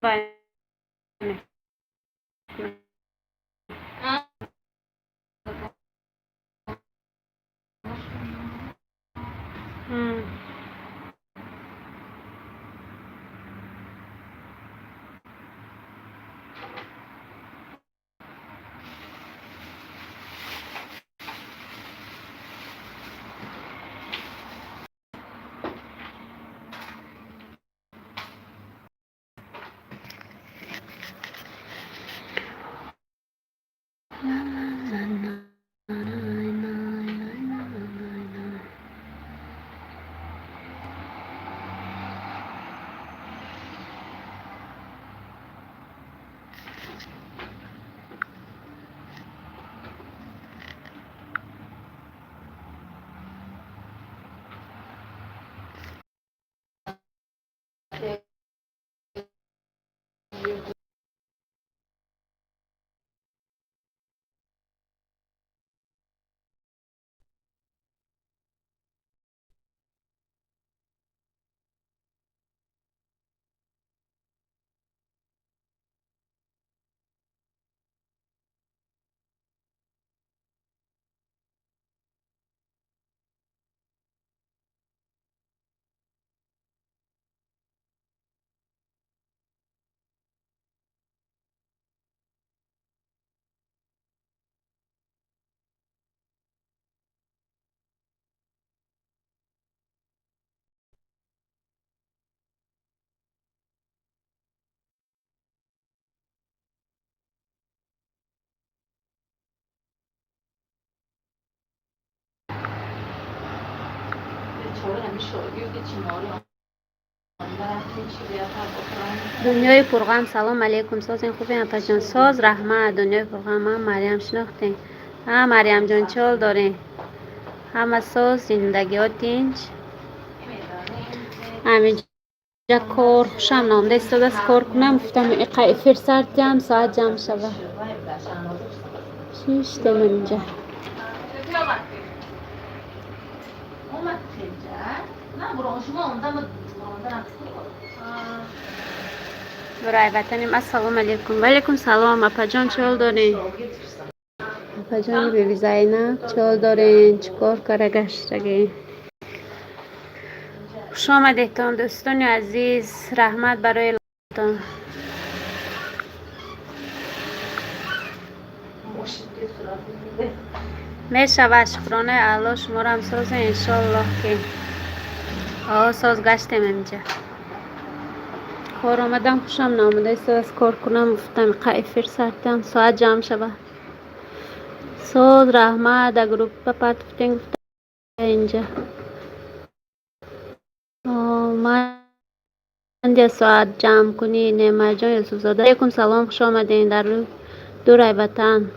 وای ام. دنیای پرغم. سلام علیکم. سازین خوبین اپا جان؟ ساز رحمت. دنیای پرغم. هم مریم شناختین؟ ها مریم جان چال دارین؟ همه ساز زندگی ها تینج. همینجا کار خوشم نامده استاد از کار کنم. گفتم اقای فرصت جمع ساعت جمع شده. چیش دم اینجا برای وطنیم. السلام علیکم. و علیکم سلام. اپا جان چال دارین؟ اپا جان بیبی زینب چال دارین؟ چکار کاره گشتگی؟ خوش آمدیتان دوستان عزیز. رحمت برای لطان. می شود شکرانه اعلا شما را هم سازه انشالله که ساز گشتیم اینجا. کار آمدم خوشم نامده است از کار کنم. گفتم قای فرصت دم ساعت جمع شود. ساز رحمت در گروپ پرت گفتیم گفتم اینجا من دیگه ساعت جمع کنی. نعمت جان یوسف زاده علیکم سلام. خوش آمدین در دورای وطن.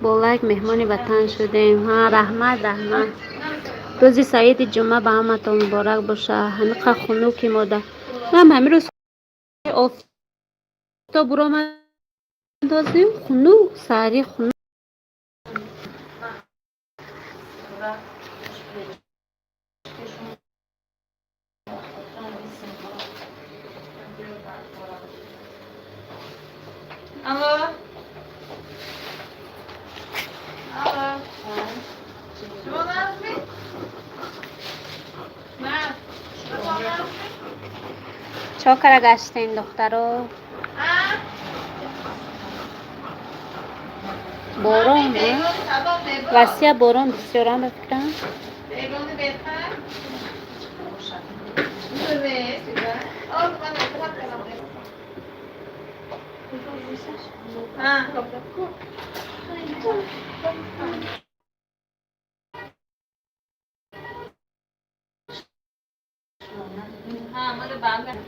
با یک مهمان وطن شدیم. ها رحمت رحمت. روزی سعید جمعه به همتون مبارک باشه. همه خنوکی ماده هم همین روز آفتاب برام اندازیم خنو سری خنو. چاکر گشتین دخترو؟ باران وسیع باران بسیار هم بفکرم.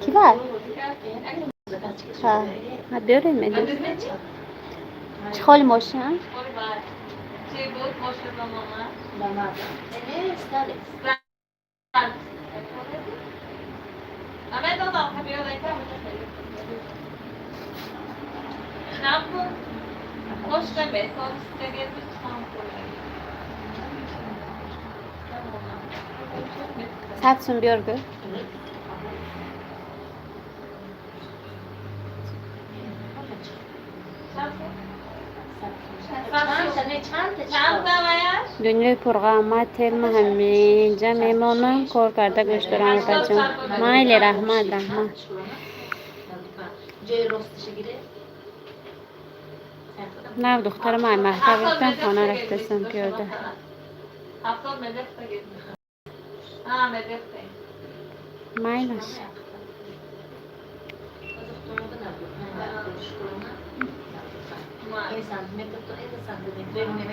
کی var? Ha, بیاریم میدیم. چه خالی ماشین؟ Satsın bir gö. دنیای پرقامت علم همینجا میمونم کار کرده گوش دارم بچم مایل رحمت نه دختر من مکتب رفتم خانه رفتم پیاده مایلش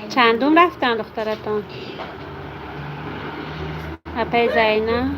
چندم رفتن دخترتان اپای زینه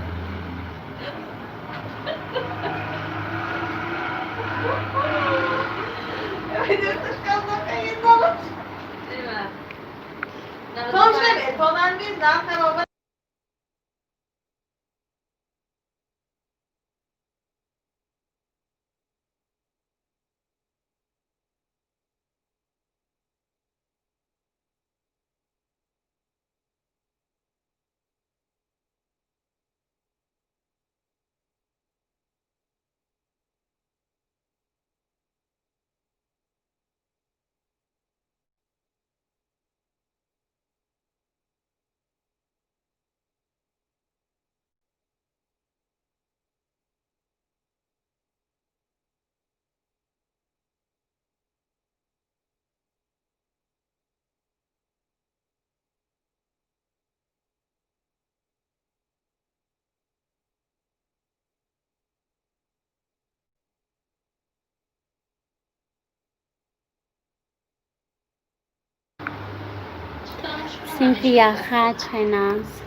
صنف یخچ هناز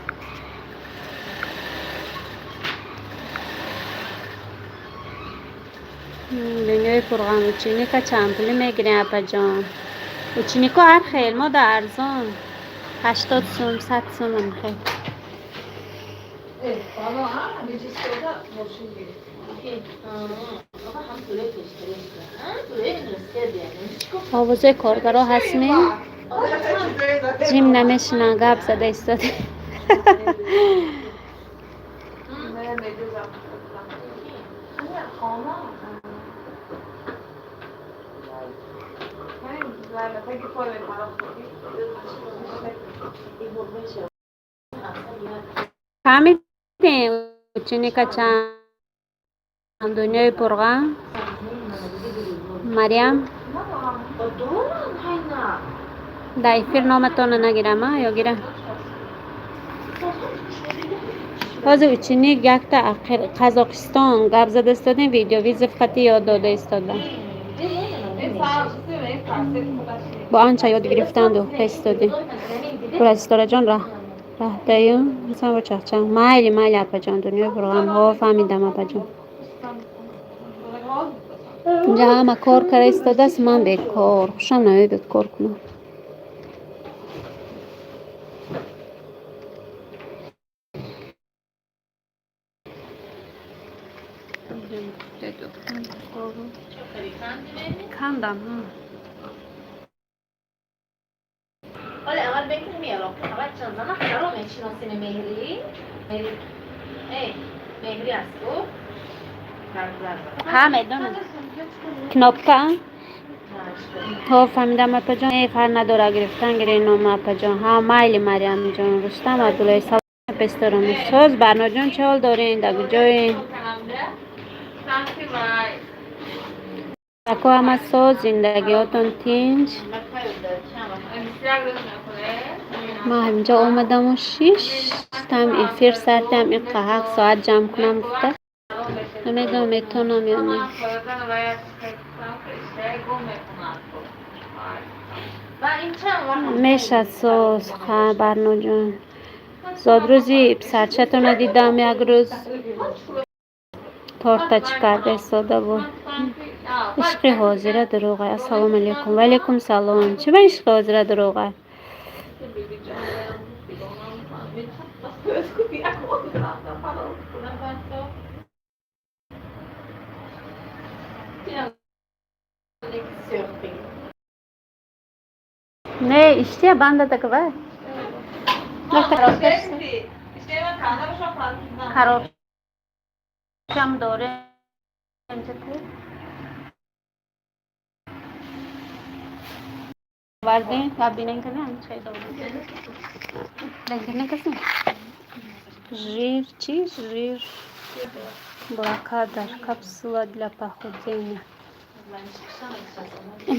دنیای پرغم اوچینی که چمپلی میگیریم اپا جان اوچینی که هر خیل ما در ارزان 80 سوم 100 سوم هم خیل آوازه کارگرها هستمی جیم نمیشنن گپ زده ایستاده فهمیدین اوچینی که چند دنیای پرغم مریم دایفیر نامتون نگیرم یا گیرم باز اوچینی یک تا قزاقستان گپ زده استادن ویدیو ویز فقط یاد داده استادن با آنچه یاد گرفتند و استادن برای استاره جان راه دایم مثلا با چخچه مایلی اپا جان دنیای پرغم ها فهمیدم اپا جان اینجا همه کار کرده استاده است من بیکار خوشم نمید کار کنم کندم ولی اول بکنم میارم اول چند زمان خرام میشناسیم مهری مهری است ها میدونم کناپکا ها فهمیدم اپا جان فر نداره گرفتن گرینم اپا جان ها مایلی مریم جان رستم عبدالله سلام پسترم ساز برنا جان چه حال دارین در کجایین اکو همه ساز زندگیاتون تینج ما همینجا اومدم و 6 تم افیر ساعتم این قهق ساعت جمع کنم گفته نمیدونم میتونم یا نه میشه ساز برنا جان زاد روزی سرچتون رو دیدم یک روز تورتا چی کرده استاده بود عشق حاضره دروغه السلام علیکم و علیکم سلام چی با عشق حاضره دروغه نه اشتیا بنده تکوه خراب شم داره وردین تبدیل کنن چه داره رنگی کسی жир چی жир блокада капсула для похудения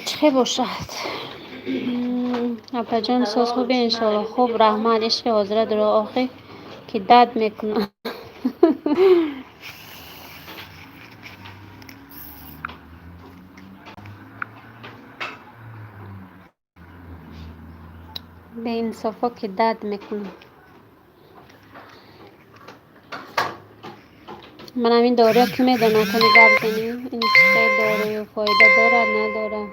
چه باشد اپا ساز خوبی انشالله خوب رحمت عشق حضرت رو آخه که داد میکنه به این صفا که داد میکنه من همین داره که میدونم کنی گرد زنیم این چه داره فایده دارد نداره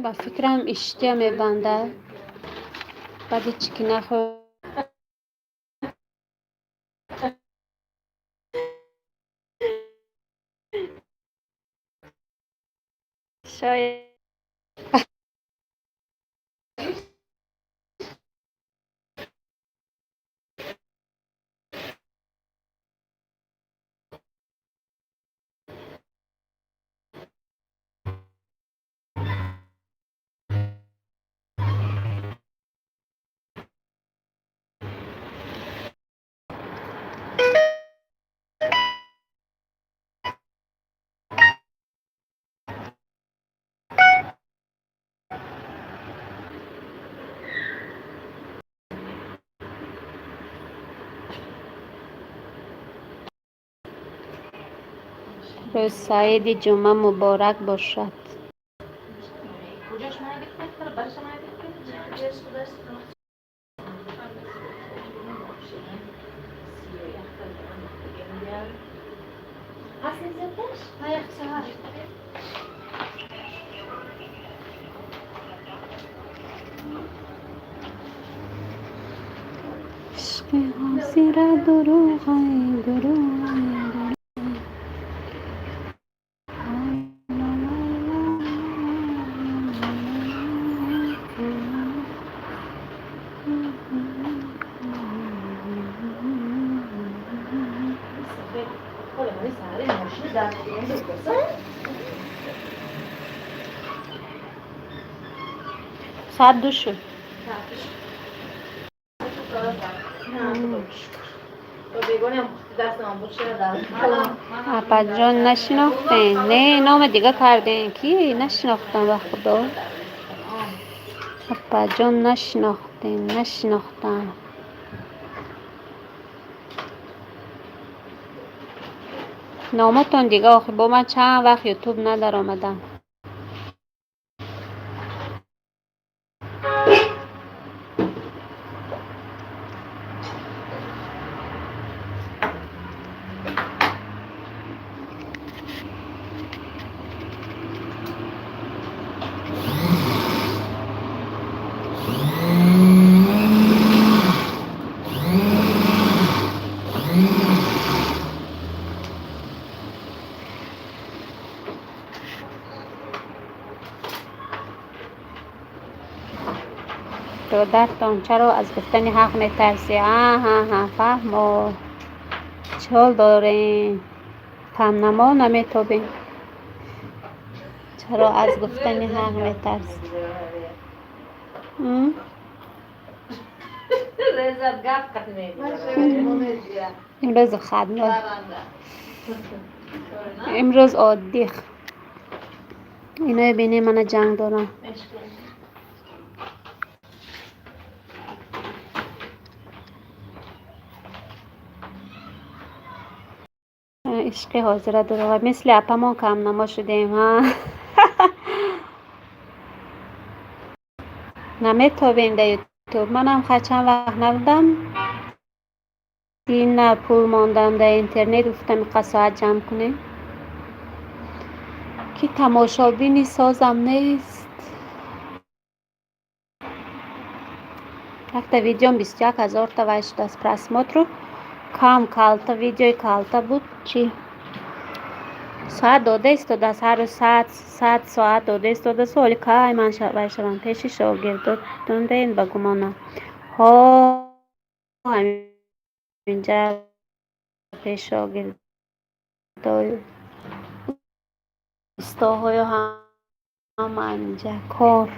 با فکرم اشتیا میبنده بعدی چی که نخور شاید روز سعید جمعه مبارک باشد عشق حاضر دروغی دروغی ساعت دو شد اپا جان نشناختین نه نام دیگه کردین کی نشناختم به خدا اپا جان نشناختم نامتون دیگه آخه با من چند وقت یوتیوب ندار آمدم برادرتان چرا از گفتن حق میترسی؟ ها فهمو چال دارین فهم نما نمیتابین چرا از گفتن حق میترسی؟ امروز خدمت امروز عادی اینا بینی من جنگ دارم عشق حاضره دروغ مثل اپمون کم نما شدیم ها نمیتابیم در یوتیوب منم چند وقت نبودم این پول ماندم در اینترنت گفتم قصاعت جمع کنیم که تماشابینی سازم نیست تا ویدیوم 21,000 تا وای شده است просмотру. کم کالتا ویدیوی کالتا بود چی ساعت داده ایستاده است، هر روز ساعت داده ایستاده است. ولی که من وای شدم پیش شاگرداتون دین با گمانم ها همینجا پیش شاگردای استاهای هم همینجا کار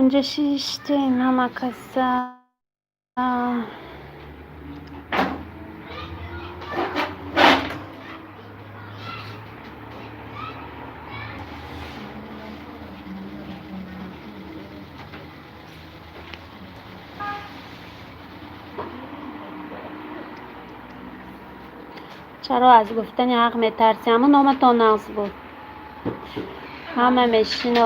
اینجا شیشتین همه کسا چرا از گفتن حق میترسی؟ همون نامتان نغز بود همه میشین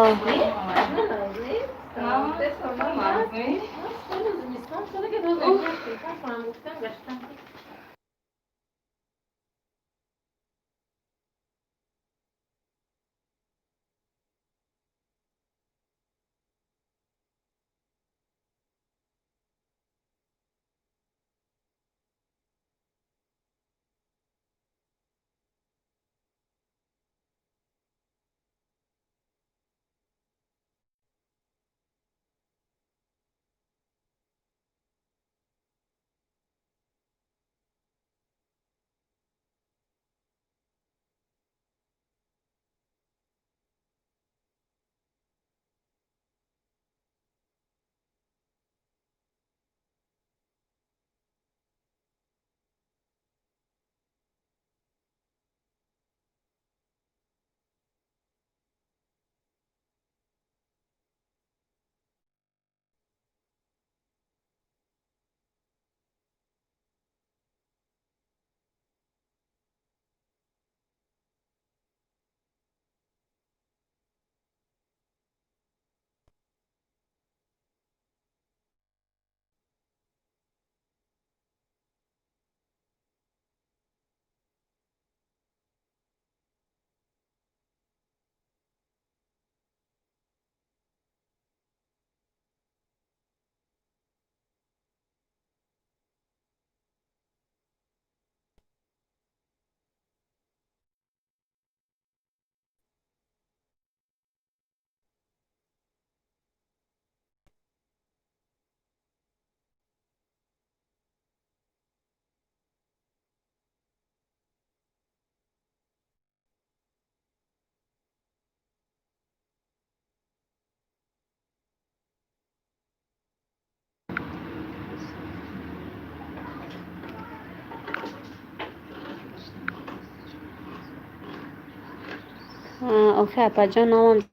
آخه اپا جان نامم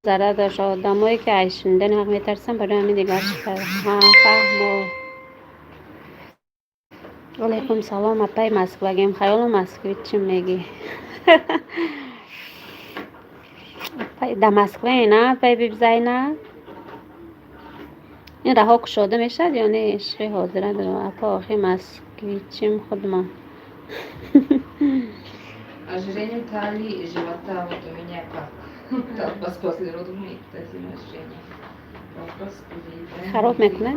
زره داشت آدمایی که ایشوندن حق میترسن برای همین دیگه فهم علیکم سلام اپای مسکو بگیم خیال مسکوی چی میگی در مسکوی نه پای بیبزای نه این رها کشاده میشد یا نه عشقی حاضره در اپا آخه مسکوی چیم خود ما Ожирение талии и живота вот у меня как? Так, после родов у меня ожирение. خراب میکنه؟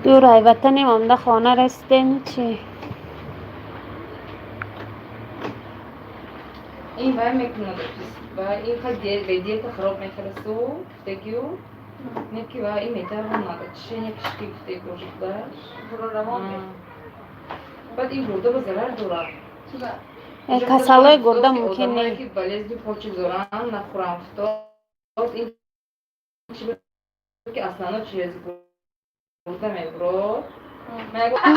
دور ای وطنی مامده خانه رستین چی؟ این وای میکنه وای این خیلی دیگه خراب میکنه سو تکیو نیکی وای این میتونه نگه چه نیکشکی تکوش داشت بعد این گرده به ضرر داره کسالای گرده ممکن آدمایی نی که بلزدی پاچی دارن نخورم افتاد این چی بود که اصلا چیز گرده میبرد میگو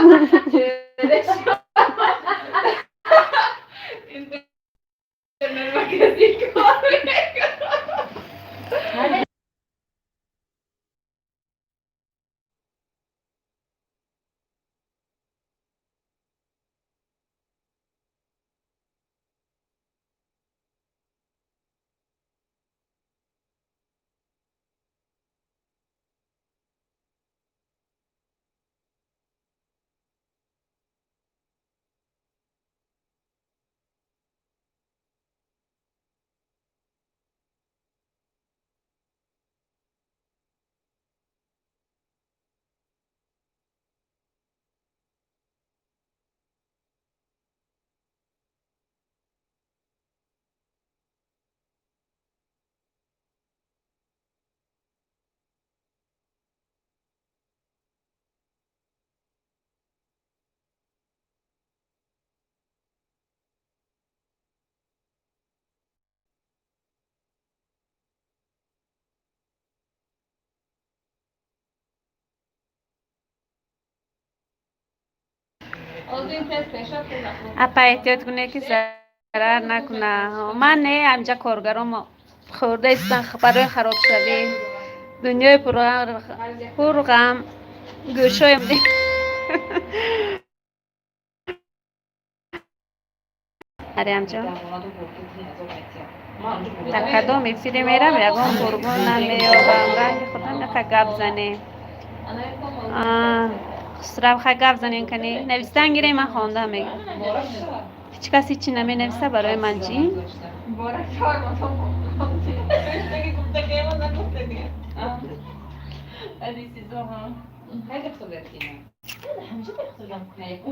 اپا احتیاط کنه که ضرر نکنه. من نه همجا کارگرام خورده ایستن برای خراب شوی دنیای پر غم گوشایم دی. آره همجا تا کدام میفیده میرم یکم قربون نمیابم رنگ خودم نکه گپ زنه خسرو خواهی گپ زنه کنی نویستن گیره من خونده میگم هیچ کسی چی نمی نویسه برای من چی؟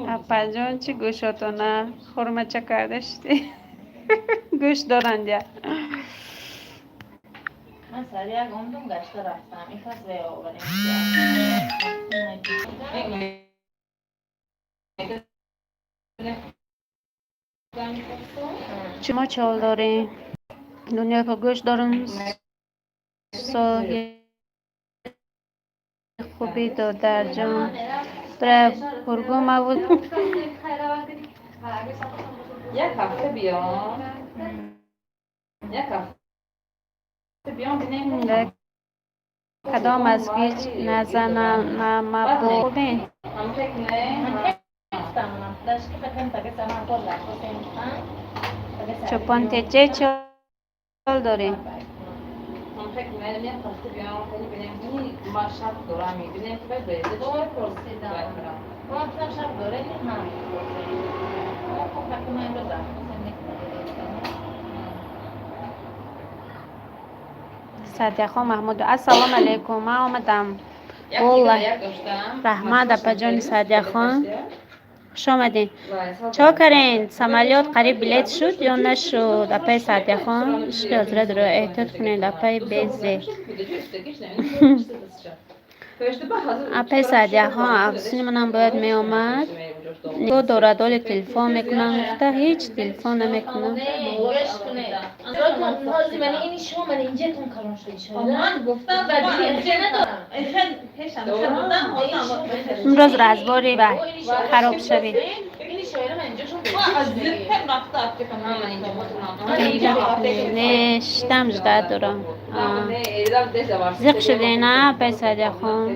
اپا جان چی گوشاتونه خورمه چه کردشتی گوش دارند یا من سریع گمدم گشته رفتم این کس به آوریم شما چال داریم دنیا که گوش دارم سایه خوبی داد در جان برای پرگو مواد یک هفته بیان یک هفته بیان بینیم کدام از گیج نزنم مبوده هم فکر نه چپان تجه چال داریم هم فکر نه یک هفته بیان بینیم ما شب دورم میبینیم که باید بریده دور پرسیدم ما هم شب دوره نیم هم ما خب فکر من رو دارم صدیقا محمود السلام علیکم من آمدم والله رحمت اپا جان صدیقا خوش آمدین چا کرین سمالیات قریب بلیت شد یا نشد اپای صدیقا عشق حضرت رو احتیاط کنین اپای بیزه اپای صدیقا افسین منم باید می آمد دو دورادول تلفن میکنم گفته هیچ تلفن نمیکنم امروز رزباری و خراب شوی نشتم جده دارم زیق شده نه پای صدیقا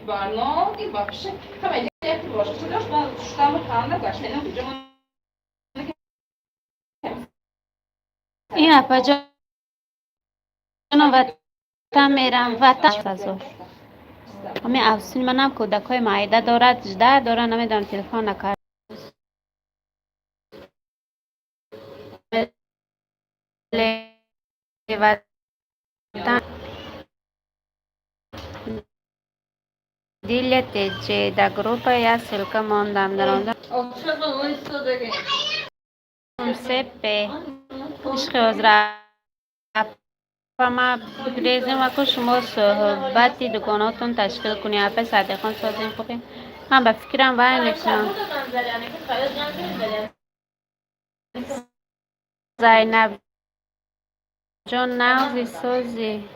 barno bakışı kamera yapıyoruz. Çünkü ben şuramı kanla başlayalım. این اپا جانم وطن میرم وطن فضا همه افسون منم کودکای معایده دارد جده داره نمیدونم تلفن نکرد وطن دیل تیجه در گروپ یا سلکه ماندم در آنده سپه عشق حضرت ما بگریزیم و که شما صحبتی دکاناتون تشکیل کنی اپه صدیقان سازیم خوبیم من به فکرم وای میکنم زینب جان نوزی سازی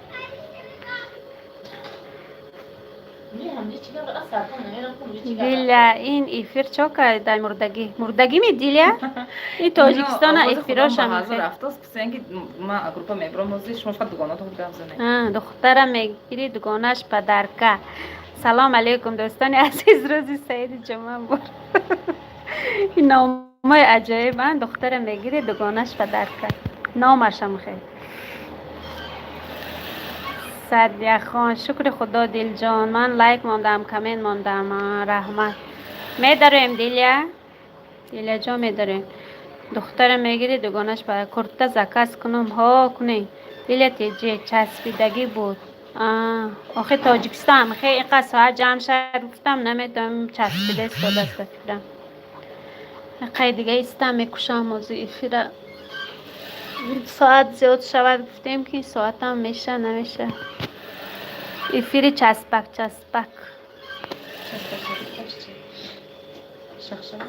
دیلیا این ایفیر چا کرد در مردگی می دیلیا این تاجیکستان ایفیراش هم حاضر افتاس پسنگی ما گروپا میبرم موزی شما فقط دکاناتو بودم زنه دخترم میگیری دکانش پدرکه سلام علیکم دوستان عزیز روزی سعید جمعه بار این نامای عجایب من دخترم میگیری دکانش پدرکه نامشم خیلی صدیق خان شکر خدا دیل جان من لایک ماندم کامنت ماندم رحمت میداریم دیلیا جا میداریم دخترم میگیری دوگانش برای کورتا زکاس کنم ها کنی دیلیا تیجی چسبیدگی بود آخه تاجیکستان خیلی اینقدر ساعت جمع شد گفتم نمیدونم چسبیده است و دست بفیرم خیلی دیگه ایستم میکشم موضوع ایفیره ساعت زیاد شود گفتیم که ساعت هم میشه نمیشه. ایفیری چسبک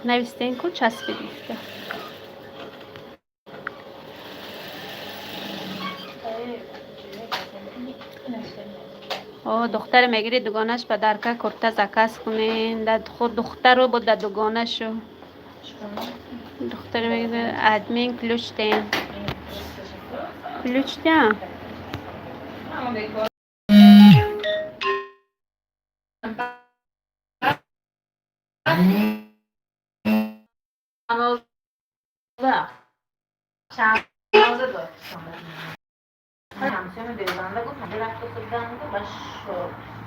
نویسته کو چسبیدی دیگه. دختر میگیری دوگانش به درکه کورتا زکس کنین داد خود دختر رو بود دوگانه شو دختر میگیری ادمین کلوچتین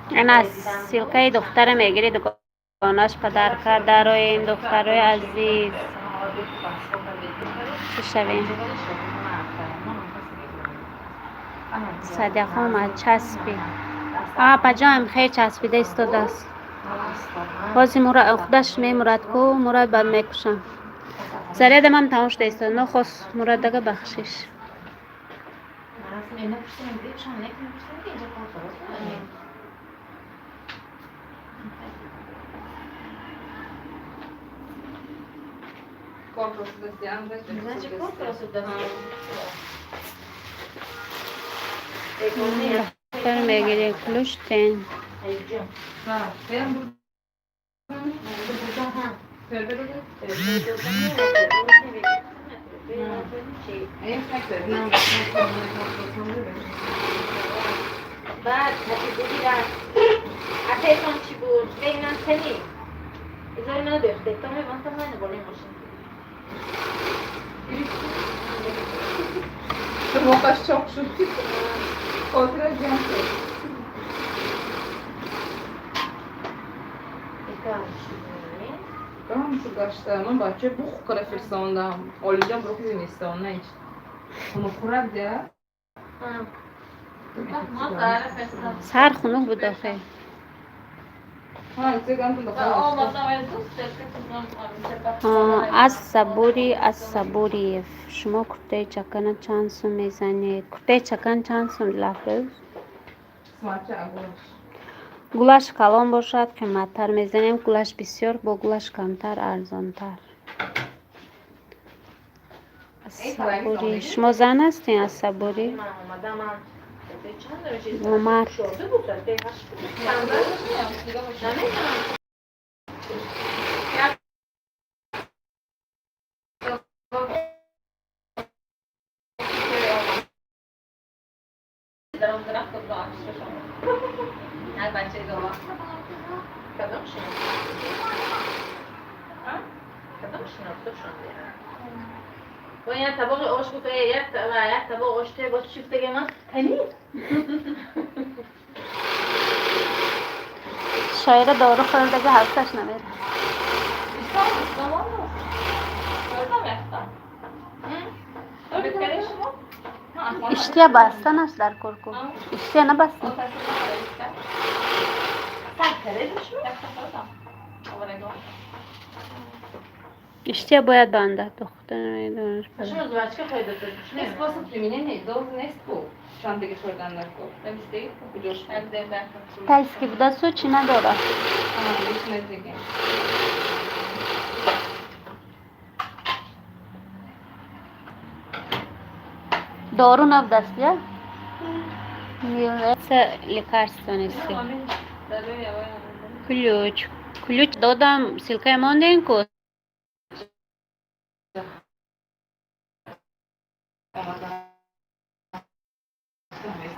این از سیلکه دختر میگیری دوگانش پدر کرده روی این دخترای عزیز چه شوین صدقه ما چسبی پجا هم خیلی چسبیده استاده است بازی مورد خودش میمورد کو مورد بد میکشم زرید من تماش دیستاد نخواست مورد دگه بخشش دختر میگیری کلوشتین بعد بگیرم اتهتان چی بود؟ بینم تنی ازای منو بخته تا میبانتم من بالی ماشین موقعش çok şut. Oturacağım. Tamam şu kaşlarımın bahçe bu karafirsandan. Olacağım brokoli mistanına hiç. Onu kurar ya. سر خنک بود داخل از صبوری شما کورته چکن چند سوم میزنید کورته چکن چند سوم لفظ گولش کلان باشد که متر میزنیم گولش بسیار با گولش کمتر ارزانتر صبوری شما زن هستین از صبوری مرد باید طبق آش بکنه یک طبق آش ته با چیف بگه من تنی شاید دارو خورده که حرفش نمیره اشتیا بستنش در کرکو اشتیا نبستن اشتیا باید بنده دختر میدونش Способ применения должен есть пол. Шандыгы шорданlar пол. تایسکی بوده سو چی نداره دارو نبدست یا؟ لیکارستانستی کلوچ دادم سیلکه ماندین کو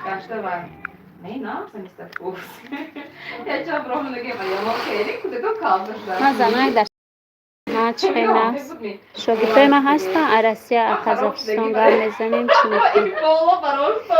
Kaçta var? Ne yapsam ister kurs? Ya çok romanı gibi ya. Ama şeylik kudakon kaldırdılar. من زنگ در چین است شاگردای من هستن عرصی قزاقستان گرم میزنیم چی میکنیم Bola var orta.